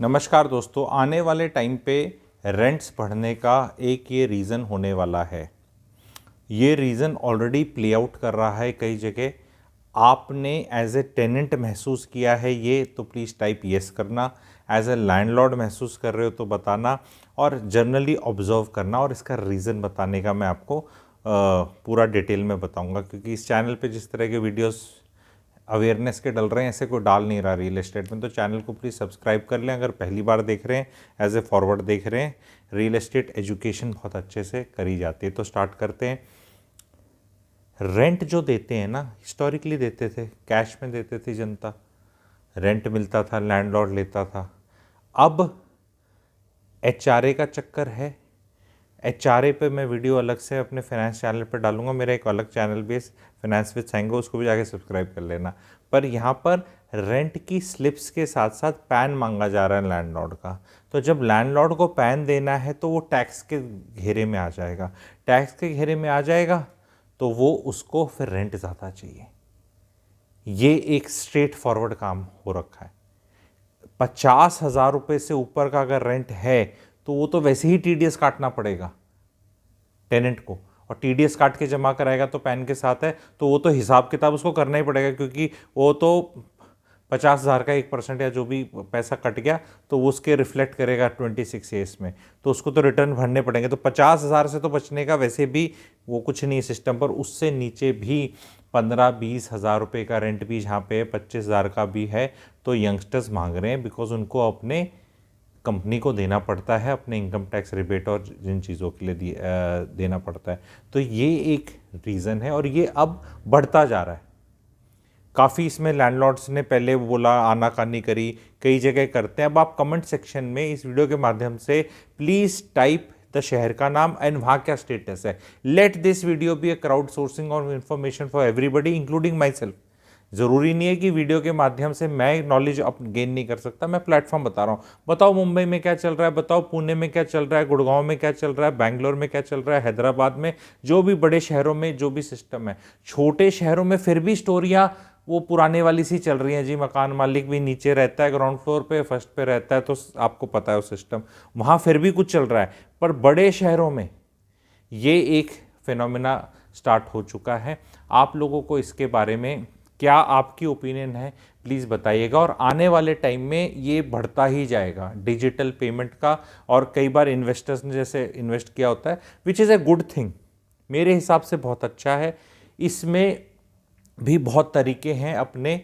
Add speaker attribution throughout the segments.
Speaker 1: नमस्कार दोस्तों, आने वाले टाइम पे रेंट्स बढ़ने का एक ये रीज़न होने वाला है। ये रीज़न ऑलरेडी प्ले आउट कर रहा है कई जगह। आपने एज ए टेनेंट महसूस किया है ये तो प्लीज़ टाइप येस करना, एज ए लैंडलॉर्ड महसूस कर रहे हो तो बताना, और जनरली ऑब्जर्व करना और इसका रीज़न बताने का मैं आपको पूरा डिटेल में बताऊंगा, क्योंकि इस चैनल पे जिस तरह के वीडियोस अवेयरनेस के डल रहे हैं ऐसे कोई डाल नहीं रहा रियल एस्टेट में। तो चैनल को प्लीज़ सब्सक्राइब कर लें अगर पहली बार देख रहे हैं, एज ए फॉरवर्ड देख रहे हैं। रियल एस्टेट एजुकेशन बहुत अच्छे से करी जाती है। तो स्टार्ट करते हैं। रेंट जो देते हैं ना, हिस्टोरिकली देते थे, कैश में देते थे जनता, रेंट मिलता था, लैंडलॉर्ड लेता था। अब एचआरए का चक्कर है। एचआरए पे मैं वीडियो अलग से अपने फाइनेंस चैनल पे डालूंगा। मेरा एक अलग चैनल भी है, फाइनेंस विद सैंगो, उसको भी जाके सब्सक्राइब कर लेना। पर यहाँ पर रेंट की स्लिप्स के साथ साथ पैन मांगा जा रहा है लैंडलॉर्ड का। तो जब लैंडलॉर्ड को पैन देना है तो वो टैक्स के घेरे में आ जाएगा। टैक्स के घेरे में आ जाएगा तो वो उसको फिर रेंट ज़्यादा चाहिए। ये एक स्ट्रेट फॉरवर्ड काम हो रखा है। 50,000 रुपये से ऊपर का अगर रेंट है तो वो तो वैसे ही टीडीएस काटना पड़ेगा टेनेंट को, और टीडीएस काट के जमा कराएगा तो पैन के साथ है तो वो तो हिसाब किताब उसको करना ही पड़ेगा, क्योंकि वो तो 50,000 का 1% या जो भी पैसा कट गया तो वो उसके रिफ्लेक्ट करेगा 26 ईयर्स में, तो उसको तो रिटर्न भरने पड़ेंगे। तो 50,000 से तो बचने का वैसे भी वो कुछ नहीं सिस्टम पर। उससे नीचे भी 15-20 हज़ार रुपये का रेंट भी जहाँ पे 25,000 का भी है तो यंगस्टर्स मांग रहे हैं, बिकॉज उनको अपने कंपनी को देना पड़ता है, अपने इनकम टैक्स रिबेट और जिन चीज़ों के लिए देना पड़ता है। तो ये एक रीज़न है और ये अब बढ़ता जा रहा है काफ़ी। इसमें लैंडलॉर्ड्स ने पहले बोला, आनाकानी करी, कई जगह करते हैं। अब आप कमेंट सेक्शन में इस वीडियो के माध्यम से प्लीज़ टाइप द शहर का नाम एंड वहाँ क्या स्टेटस है। Let this video be a crowd sourcing और information for everybody including myself. ज़रूरी नहीं है कि वीडियो के माध्यम से मैं नॉलेज गेन नहीं कर सकता, मैं प्लेटफॉर्म बता रहा हूँ। बताओ मुंबई में क्या चल रहा है, बताओ पुणे में क्या चल रहा है, गुड़गांव में क्या चल रहा है, बैंगलोर में क्या चल रहा है, हैदराबाद में, जो भी बड़े शहरों में जो भी सिस्टम है। छोटे शहरों में फिर भी स्टोरियाँ वो पुराने वाली सी चल रही हैं जी। मकान मालिक भी नीचे रहता है, ग्राउंड फ्लोर पे, फर्स्ट पे रहता है, तो आपको पता है वो सिस्टम, वहाँ फिर भी कुछ चल रहा है। पर बड़े शहरों में ये एक फिनोमिना स्टार्ट हो चुका है। आप लोगों को इसके बारे में क्या आपकी ओपिनियन है प्लीज़ बताइएगा। और आने वाले टाइम में ये बढ़ता ही जाएगा डिजिटल पेमेंट का। और कई बार इन्वेस्टर्स ने जैसे इन्वेस्ट किया होता है, which is a good thing, मेरे हिसाब से बहुत अच्छा है। इसमें भी बहुत तरीके हैं अपने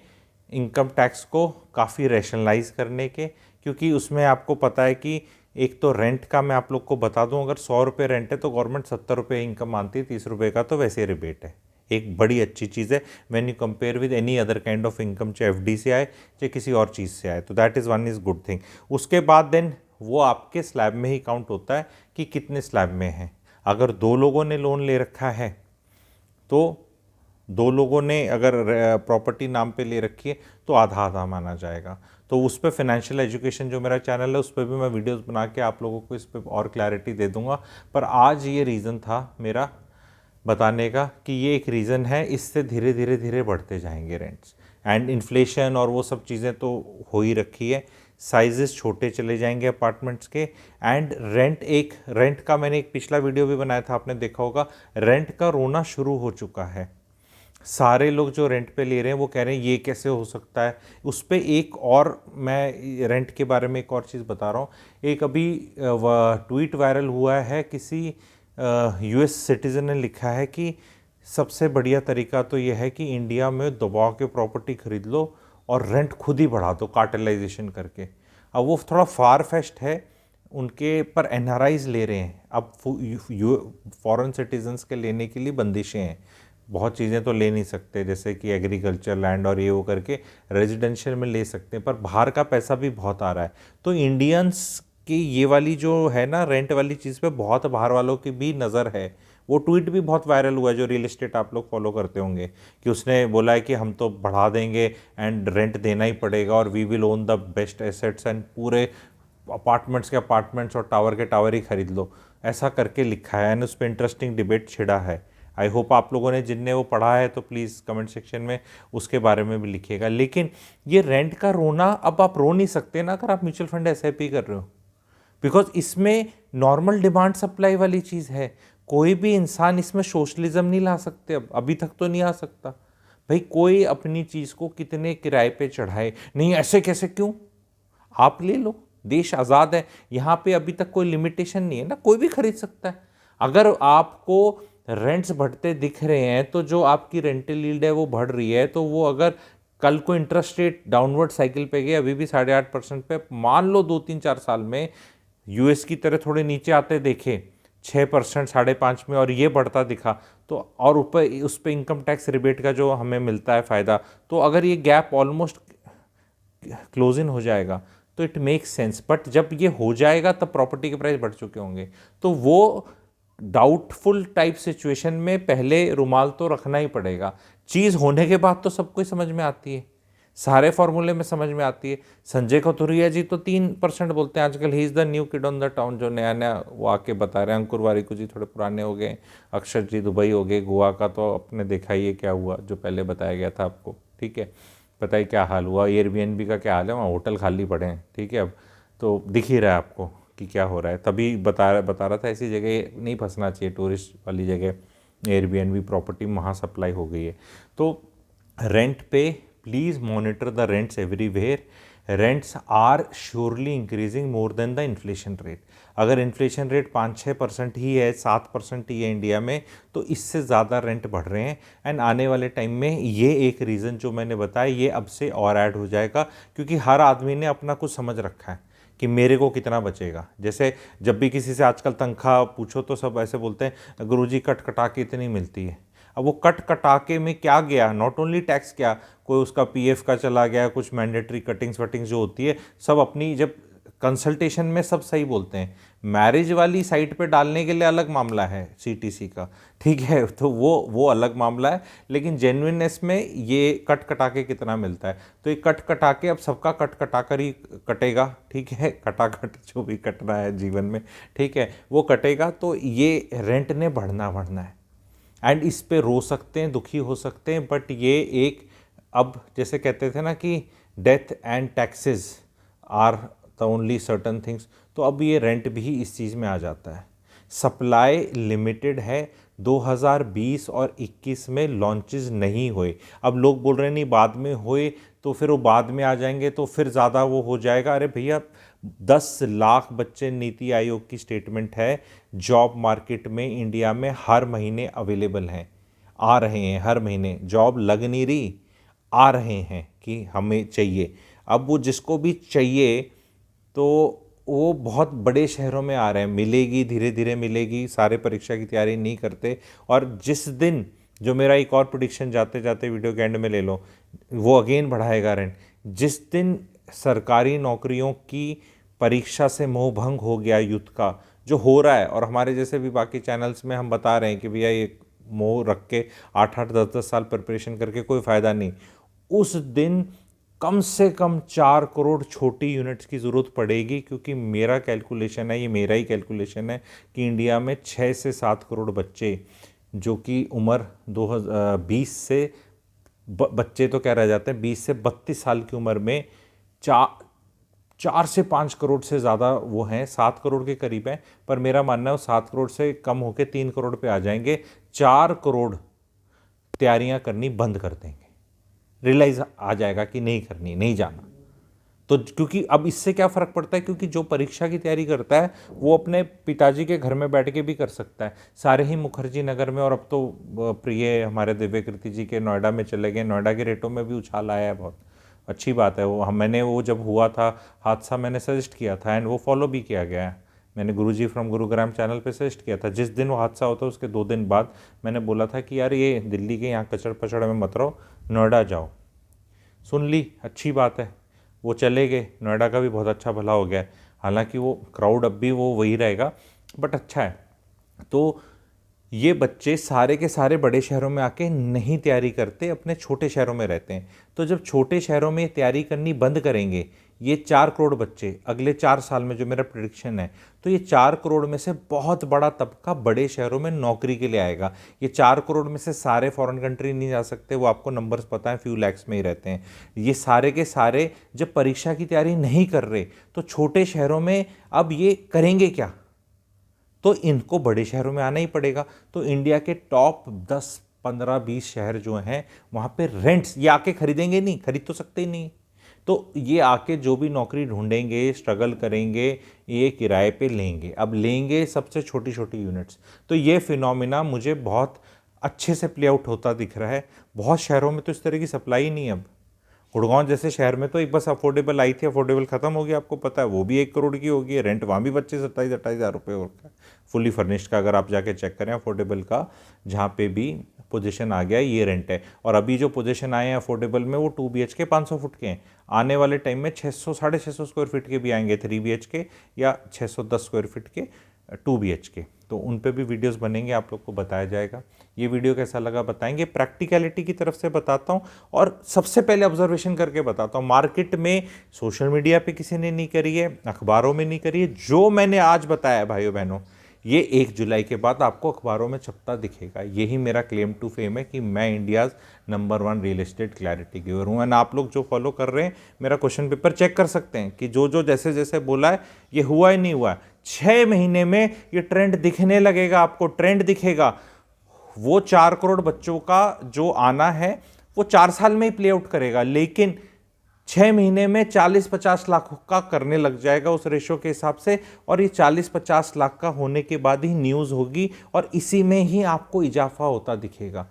Speaker 1: इनकम टैक्स को काफ़ी रैशनलाइज करने के, क्योंकि उसमें आपको पता है कि एक तो रेंट का मैं आप लोग को बता दूं, अगर 100 रुपये रेंट है तो गवर्नमेंट 70 रुपये इनकम मानती है, 30 रुपये का तो वैसे रिबेट है। एक बड़ी अच्छी चीज़ है when you compare with any other kind of income, चाहे एफडी से आए चाहे किसी और चीज़ से आए, तो that is one is good thing. उसके बाद देन वो आपके स्लैब में ही काउंट होता है कि कितने स्लैब में हैं। अगर 2 लोगों ने लोन ले रखा है तो 2 लोगों ने अगर प्रॉपर्टी नाम पे ले रखी है तो आधा आधा माना जाएगा। तो उस पर फाइनेंशियल एजुकेशन जो मेरा चैनल है उस पर भी मैं वीडियोस बना के आप लोगों को इस पर और क्लैरिटी दे दूंगा। पर आज ये रीज़न था मेरा बताने का कि ये एक रीज़न है, इससे धीरे धीरे धीरे बढ़ते जाएंगे रेंट्स। एंड इन्फ्लेशन और वो सब चीज़ें तो हो ही रखी है, साइजेस छोटे चले जाएंगे अपार्टमेंट्स के। एंड रेंट का मैंने एक पिछला वीडियो भी बनाया था, आपने देखा होगा। रेंट का रोना शुरू हो चुका है। सारे लोग जो रेंट पे ले रहे हैं वो कह रहे हैं ये कैसे हो सकता है। उस पर एक और मैं रेंट के बारे में एक और चीज़ बता रहा हूँ। एक अभी ट्वीट वायरल हुआ है, किसी यूएस सिटीज़न ने लिखा है कि सबसे बढ़िया तरीका तो ये है कि इंडिया में दबा के प्रॉपर्टी खरीद लो और रेंट खुद ही बढ़ा दो कार्टेलाइजेशन करके। अब वो थोड़ा फार फेस्ट है उनके, पर एनआरआईज ले रहे हैं। अब फॉरेन सिटीजन्स के लेने के लिए बंदिशें हैं, बहुत चीज़ें तो ले नहीं सकते, जैसे कि एग्रीकल्चर लैंड और ये वो करके रेजिडेंशियल में ले सकते हैं, पर बाहर का पैसा भी बहुत आ रहा है। तो इंडियंस की ये वाली जो है ना रेंट वाली चीज़ पे बहुत बाहर वालों की भी नज़र है। वो ट्वीट भी बहुत वायरल हुआ है जो रियल एस्टेट आप लोग फॉलो करते होंगे, कि उसने बोला है कि हम तो बढ़ा देंगे एंड रेंट देना ही पड़ेगा और we will own the best assets and पूरे अपार्टमेंट्स के अपार्टमेंट्स और टावर के टावर ही खरीद लो, ऐसा करके लिखा है। एंड उस पर इंटरेस्टिंग डिबेट छिड़ा है। आई होप आप लोगों ने जिनने वो पढ़ा है तो प्लीज़ कमेंट सेक्शन में उसके बारे में भी लिखिएगा। लेकिन ये रेंट का रोना अब आप रो नहीं सकते ना अगर आप म्यूचुअल फंड एसआईपी कर रहे हो, बिकॉज इसमें नॉर्मल डिमांड सप्लाई वाली चीज़ है। कोई भी इंसान इसमें सोशलिज्म नहीं ला सकते, अब अभी तक तो नहीं आ सकता। भाई कोई अपनी चीज़ को कितने किराए पे चढ़ाए, नहीं ऐसे कैसे, क्यों? आप ले लो, देश आज़ाद है, यहाँ पे अभी तक कोई लिमिटेशन नहीं है ना, कोई भी खरीद सकता है। अगर आपको रेंट्स बढ़ते दिख रहे हैं तो जो आपकी रेंटल यील्ड है वो बढ़ रही है, तो वो अगर कल को इंटरेस्ट रेट डाउनवर्ड साइकिल पे गए, अभी भी 8.5% पे, मान लो 2-3-4 साल में यूएस की तरह थोड़े नीचे आते देखे 6%, 5.5 में, और ये बढ़ता दिखा तो, और ऊपर उस पर इनकम टैक्स रिबेट का जो हमें मिलता है फ़ायदा, तो अगर ये गैप ऑलमोस्ट क्लोज इन हो जाएगा तो इट मेक्स सेंस। बट जब ये हो जाएगा तब प्रॉपर्टी के प्राइस बढ़ चुके होंगे, तो वो डाउटफुल टाइप सिचुएशन में पहले रुमाल तो रखना ही पड़ेगा। चीज़ होने के बाद तो सब कुछ समझ में आती है, सारे फॉर्मूले में समझ में आती है। संजय कथुरिया जी तो 3% बोलते हैं आजकल, he is the new kid on the town, जो नया नया वो आके बता रहे हैं। अंकुर वारिकू जी थोड़े पुराने हो गए, अक्षर जी दुबई हो गए, गोवा का तो अपने देखा ही है क्या हुआ, जो पहले बताया गया था आपको, ठीक है। पता ही क्या हाल हुआ, एयरबीएनबी का क्या हाल है, वहाँ होटल खाली पड़े हैं, ठीक है। अब तो दिख ही रहा है आपको कि क्या हो रहा है। तभी बता रहा था ऐसी जगह नहीं फंसना चाहिए, टूरिस्ट वाली जगह एयरबीएनबी प्रॉपर्टी वहाँ सप्लाई हो गई है। तो रेंट पे please monitor the rents everywhere. Rents are surely increasing more than the inflation rate. अगर इन्फ्लेशन रेट 5-6% ही है, 7% ही है इंडिया में, तो इससे ज़्यादा रेंट बढ़ रहे हैं। एंड आने वाले टाइम में ये एक रीज़न जो मैंने बताया ये अब से और ऐड हो जाएगा, क्योंकि हर आदमी ने अपना कुछ समझ रखा है कि मेरे को कितना बचेगा। जैसे जब भी किसी से आजकल तनख्वाह पूछो तो सब ऐसे बोलते हैं गुरुजी कट कटा के इतनी मिलती है। अब वो कट कटाके में क्या गया, नॉट ओनली टैक्स, क्या कोई उसका पीएफ का चला गया, कुछ मैंडेटरी कटिंग्स वटिंग्स जो होती है सब अपनी, जब कंसल्टेशन में सब सही बोलते हैं, मैरिज वाली साइट पे डालने के लिए अलग मामला है सीटीसी का, ठीक है, तो वो अलग मामला है। लेकिन जेन्युइननेस में ये कट कटा के कितना मिलता है, तो ये कट कटा के अब सबका कट कटा कर ही कटेगा, ठीक है, कटाकट जो भी कटना है जीवन में, ठीक है, वो कटेगा। तो ये रेंट ने बढ़ना है एंड इस पे रो सकते हैं, दुखी हो सकते हैं, बट ये एक, अब जैसे कहते थे ना कि death and taxes are the only certain things, तो अब ये रेंट भी इस चीज़ में आ जाता है। सप्लाई लिमिटेड है, 2020 और 21 में लॉन्चेस नहीं हुए। अब लोग बोल रहे हैं नहीं बाद में हुए तो फिर वो बाद में आ जाएंगे तो फिर ज़्यादा वो हो जाएगा। अरे भैया 10 लाख बच्चे नीति आयोग की स्टेटमेंट है जॉब मार्केट में इंडिया में हर महीने अवेलेबल हैं, आ रहे हैं, हर महीने जॉब लग नहीं रही, आ रहे हैं कि हमें चाहिए। अब वो जिसको भी चाहिए तो वो बहुत बड़े शहरों में आ रहे हैं, मिलेगी, धीरे धीरे मिलेगी, सारे परीक्षा की तैयारी नहीं करते। और जिस दिन, जो मेरा एक और प्रेडिक्शन जाते जाते वीडियो के एंड में ले लो, वो अगेन बढ़ाएगा रेंट। जिस दिन सरकारी नौकरियों की परीक्षा से मोह भंग हो गया यूथ का, जो हो रहा है, और हमारे जैसे भी बाकी चैनल्स में हम बता रहे हैं कि भैया ये मोह रख के 8-8, 10-10 साल प्रिपरेशन करके कोई फ़ायदा नहीं, उस दिन कम से कम 4 करोड़ छोटी यूनिट्स की ज़रूरत पड़ेगी। क्योंकि मेरा कैलकुलेशन है, ये मेरा ही कैलकुलेशन है, कि इंडिया में 6 से 7 करोड़ बच्चे जो कि उम्र 2020 से बच्चे तो क्या रह जाते हैं, 20 से 32 साल की उम्र में 4 से 5 करोड़ से ज़्यादा वो हैं, 7 करोड़ के करीब हैं। पर मेरा मानना है वो 7 करोड़ से कम होकर 3 करोड़ पे आ जाएंगे। 4 करोड़ तैयारियां करनी बंद कर देंगे, रियलाइज आ जाएगा कि नहीं करनी, नहीं जाना। तो क्योंकि अब इससे क्या फ़र्क पड़ता है, क्योंकि जो परीक्षा की तैयारी करता है वो अपने पिताजी के घर में बैठ के भी कर सकता है, सारे ही मुखर्जी नगर में, और अब तो प्रिय हमारे दिव्यकृति जी के नोएडा में चले गए, नोएडा के रेटों में भी उछाल आया है, बहुत अच्छी बात है। वो मैंने वो जब हुआ था हादसा मैंने सजेस्ट किया था एंड वो फॉलो भी किया गया है। मैंने गुरुजी फ्रॉम गुरुग्राम चैनल पे सजेस्ट किया था, जिस दिन वो हादसा होता उसके 2 दिन बाद मैंने बोला था कि यार ये दिल्ली के यहाँ कचड़ पचड़ में मत रहो, नोएडा जाओ। सुन ली, अच्छी बात है, वो चले गए, नोएडा का भी बहुत अच्छा भला हो गया है। हालांकि वो क्राउड अब भी वो वही रहेगा, बट अच्छा है। तो ये बच्चे सारे के सारे बड़े शहरों में आके नहीं तैयारी करते, अपने छोटे शहरों में रहते हैं। तो जब छोटे शहरों में तैयारी करनी बंद करेंगे, ये 4 करोड़ बच्चे अगले 4 साल में, जो मेरा प्रेडिक्शन है, तो ये 4 करोड़ में से बहुत बड़ा तबका बड़े शहरों में नौकरी के लिए आएगा। ये 4 करोड़ में से सारे फॉरेन कंट्री नहीं जा सकते, वो आपको नंबर्स पता है, फ्यू लैक्स में ही रहते हैं। ये सारे के सारे जब परीक्षा की तैयारी नहीं कर रहे तो छोटे शहरों में अब ये करेंगे क्या? तो इनको बड़े शहरों में आना ही पड़ेगा। तो इंडिया के टॉप 10, 15, 20 शहर जो हैं वहाँ पे रेंट्स, ये आके खरीदेंगे नहीं, खरीद तो सकते ही नहीं, तो ये आके जो भी नौकरी ढूंढेंगे, स्ट्रगल करेंगे, ये किराए पे लेंगे। अब लेंगे सबसे छोटी छोटी यूनिट्स। तो ये फिनोमिना मुझे बहुत अच्छे से प्ले आउट होता दिख रहा है। बहुत शहरों में तो इस तरह की सप्लाई ही नहीं है। अब गुड़गांव जैसे शहर में तो एक बस अफोर्डेबल आई थी, अफोर्डेबल खत्म हो गया, आपको पता है, वो भी 1 करोड़ की होगी। रेंट वहाँ भी 25-27 हज़ार रुपये हो रखा है फुली फर्निश्ड का। अगर आप जाके चेक करें अफोर्डेबल का, जहाँ पे भी पोजीशन आ गया ये रेंट है। और अभी जो पोजीशन आए हैं अफोर्डेबल में वो 2 BHK 500 फुट के हैं। आने वाले टाइम में 600-650 स्क्वायर फीट के भी आएंगे 3 BHK, या 610 स्क्वायर फीट के 2 BHK। तो उन पे भी वीडियोस बनेंगे, आप लोग को बताया जाएगा। ये वीडियो कैसा लगा बताएंगे। प्रैक्टिकलिटी की तरफ से बताता हूँ और सबसे पहले ऑब्जर्वेशन करके बताता हूँ। मार्केट में, सोशल मीडिया पे किसी ने नहीं करी है, अखबारों में नहीं करी है। जो मैंने आज बताया भाइयों बहनों, ये 1 जुलाई के बाद आपको अखबारों में छपता दिखेगा। यही मेरा क्लेम टू फेम है कि मैं India's number 1 real estate clarity giver हूँ। एंड आप लोग जो फॉलो कर रहे हैं मेरा क्वेश्चन पेपर चेक कर सकते हैं कि जो जो जैसे जैसे बोला है ये हुआ ही नहीं हुआ है। 6 महीने में ये ट्रेंड दिखने लगेगा, आपको ट्रेंड दिखेगा। वो 4 करोड़ बच्चों का जो आना है वो 4 साल में ही प्ले आउट करेगा, लेकिन 6 महीने में 40-50 लाख का करने लग जाएगा उस रेशो के हिसाब से। और ये 40-50 लाख का होने के बाद ही न्यूज़ होगी और इसी में ही आपको इजाफा होता दिखेगा।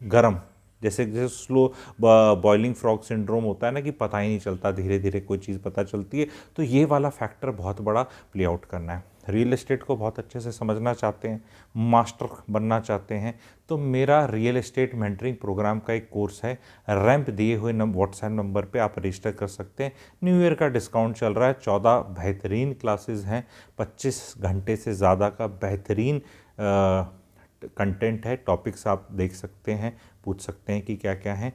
Speaker 1: गरम, जैसे जैसे स्लो बॉइलिंग फ्रॉग सिंड्रोम होता है ना, कि पता ही नहीं चलता, धीरे धीरे कोई चीज़ पता चलती है। तो ये वाला फैक्टर बहुत बड़ा प्ले आउट करना है। रियल एस्टेट को बहुत अच्छे से समझना चाहते हैं, मास्टर बनना चाहते हैं, तो मेरा रियल एस्टेट मेंटरिंग प्रोग्राम का एक कोर्स है। रैंप दिए हुए व्हाट्सएप नंबर पे आप रजिस्टर कर सकते हैं। न्यू ईयर का डिस्काउंट चल रहा है। 14 बेहतरीन क्लासेस हैं, 25 घंटे से ज़्यादा का बेहतरीन कंटेंट है। टॉपिक्स आप देख सकते हैं, पूछ सकते हैं कि क्या क्या है।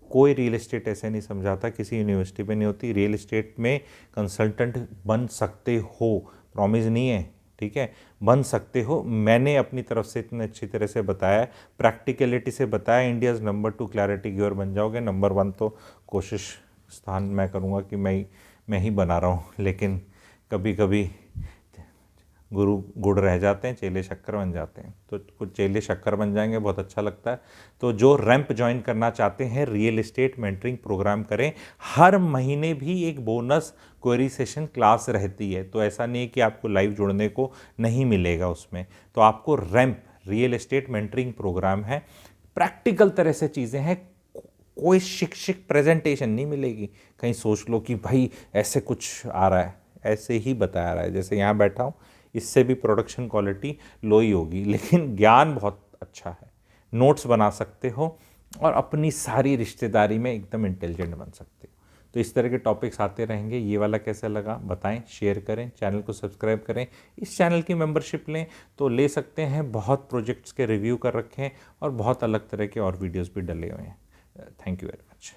Speaker 1: कोई रियल एस्टेट ऐसे नहीं समझाता, किसी यूनिवर्सिटी में नहीं होती। रियल एस्टेट में कंसल्टेंट बन सकते हो, प्रॉमिस नहीं है, ठीक है, बन सकते हो। मैंने अपनी तरफ से इतने अच्छी तरह से बताया, प्रैक्टिकलिटी से बताया। इंडियाज़ नंबर 2 क्लैरिटी गिवर बन जाओगे। नंबर 1 तो कोशिश स्थान मैं करूँगा कि मैं ही बना रहा हूँ, लेकिन कभी कभी गुरु गुड़ रह जाते हैं, चेले शक्कर बन जाते हैं। तो कुछ चेले शक्कर बन जाएंगे, बहुत अच्छा लगता है। तो जो रैंप ज्वाइन करना चाहते हैं, रियल एस्टेट मेंटरिंग प्रोग्राम करें। हर महीने भी एक बोनस क्वेरी सेशन क्लास रहती है, तो ऐसा नहीं है कि आपको लाइव जुड़ने को नहीं मिलेगा उसमें। तो आपको RAMP real estate mentoring program है, प्रैक्टिकल तरह से चीज़ें हैं। कोई शिक्षक प्रेजेंटेशन नहीं मिलेगी, कहीं सोच लो कि भाई ऐसे कुछ आ रहा है, ऐसे ही बताया रहा है जैसे यहाँ बैठा हूँ। इससे भी प्रोडक्शन क्वालिटी लो ही होगी, लेकिन ज्ञान बहुत अच्छा है। नोट्स बना सकते हो और अपनी सारी रिश्तेदारी में एकदम इंटेलिजेंट बन सकते हो। तो इस तरह के टॉपिक्स आते रहेंगे। ये वाला कैसा लगा बताएं, शेयर करें, चैनल को सब्सक्राइब करें। इस चैनल की मेंबरशिप लें तो ले सकते हैं। बहुत प्रोजेक्ट्स के रिव्यू कर रखे हैं और बहुत अलग तरह के और वीडियोज़ भी डले हुए हैं। Thank you very much.